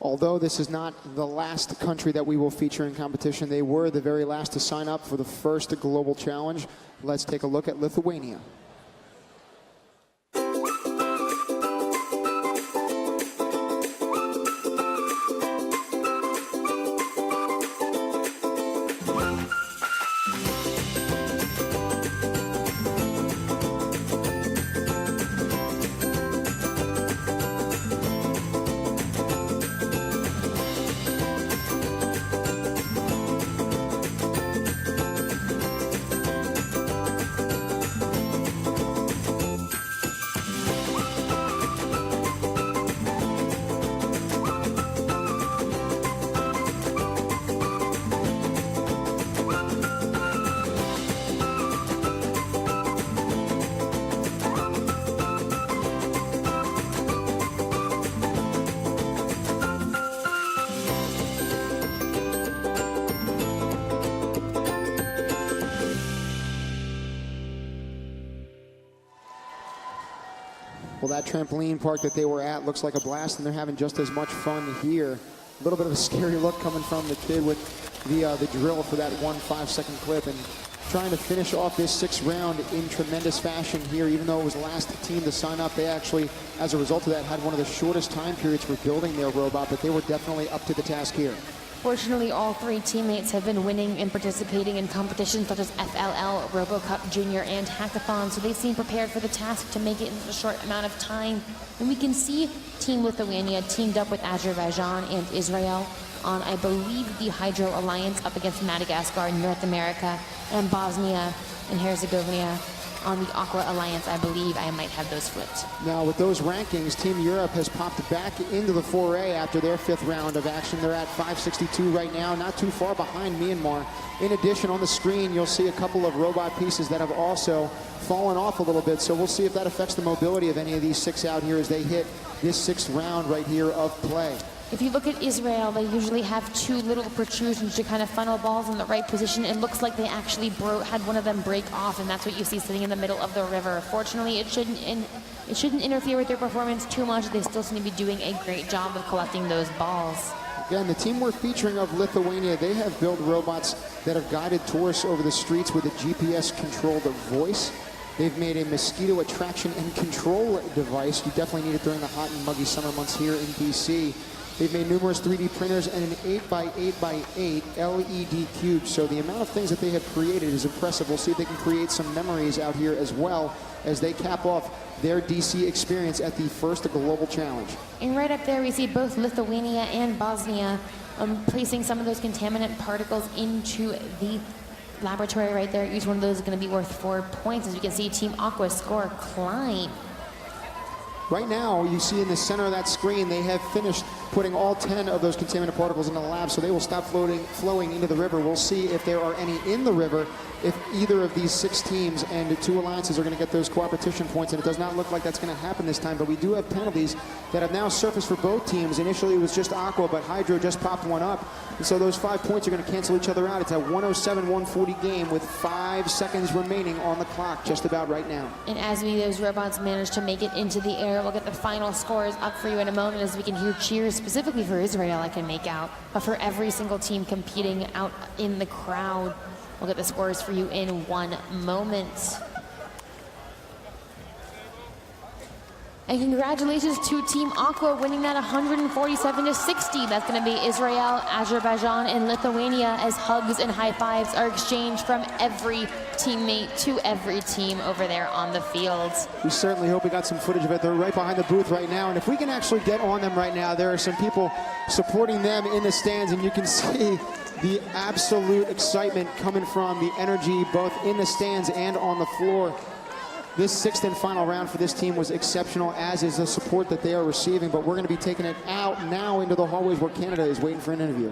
Although this is not the last country that we will feature in competition, they were the very last to sign up for the first global challenge. Let's take a look at Lithuania. Well, that trampoline park that they were at looks like a blast, and they're having just as much fun here. A little bit of a scary look coming from the kid with the drill for that 1 5-second clip, and trying to finish off this 6th round in tremendous fashion here. Even though it was the last team to sign up, they actually, as a result of that, had one of the shortest time periods for building their robot, but they were definitely up to the task here. Fortunately, all 3 teammates have been winning and participating in competitions such as FLL, RoboCup Junior, and Hackathon, so they seem prepared for the task to make it in a short amount of time. And we can see Team Lithuania teamed up with Azerbaijan and Israel on, I believe, the Hydro Alliance up against Madagascar in North America, and Bosnia and Herzegovina on the Aqua Alliance. I believe I might have those flipped. Now, with those rankings, Team Europe has popped back into the foray after their 5th round of action. They're at 562 right now, not too far behind Myanmar. In addition, on the screen, you'll see a couple of robot pieces that have also fallen off a little bit, so we'll see if that affects the mobility of any of these 6 out here as they hit this 6th round right here of play. If you look at Israel, they usually have 2 little protrusions to kind of funnel balls in the right position. It looks like they actually had one of them break off, and that's what you see sitting in the middle of the river. Fortunately, it shouldn't interfere with their performance too much. They still seem to be doing a great job of collecting those balls. Again, the team we're featuring of Lithuania, they have built robots that have guided tourists over the streets with a GPS-controlled voice. They've made a mosquito attraction and control device. You definitely need it during the hot and muggy summer months here in BC. They've made numerous 3D printers and an 8x8x8 LED cube. So the amount of things that they have created is impressive. We'll see if they can create some memories out here as well as they cap off their DC experience at the first global challenge. And right up there, we see both Lithuania and Bosnia placing some of those contaminant particles into the laboratory right there. Each one of those is going to be worth 4 points. As you can see, Team Aqua score climb. Right now, you see in the center of that screen, they have finished putting all 10 of those contaminant particles in the lab, so they will stop flowing into the river. We'll see if there are any in the river, if either of these 6 teams and 2 alliances are going to get those cooperation points, and it does not look like that's going to happen this time, but we do have penalties that have now surfaced for both teams. Initially, it was just Aqua, but Hydro just popped one up, and so those 5 points are going to cancel each other out. It's a 107-140 game with 5 seconds remaining on the clock just about right now. And as those robots manage to make it into the air, we'll get the final scores up for you in a moment as we can hear cheers specifically for Israel, I can make out, but for every single team competing out in the crowd. We'll get the scores for you in 1 moment. And congratulations to Team Aqua winning that 147-60. That's going to be Israel, Azerbaijan, and Lithuania as hugs and high fives are exchanged from every teammate to every team over there on the field. We certainly hope we got some footage of it. They're right behind the booth right now, and if we can actually get on them right now, there are some people supporting them in the stands, and you can see the absolute excitement coming from the energy both in the stands and on the floor. This 6th and final round for this team was exceptional, as is the support that they are receiving, but we're going to be taking it out now into the hallways where Canada is waiting for an interview.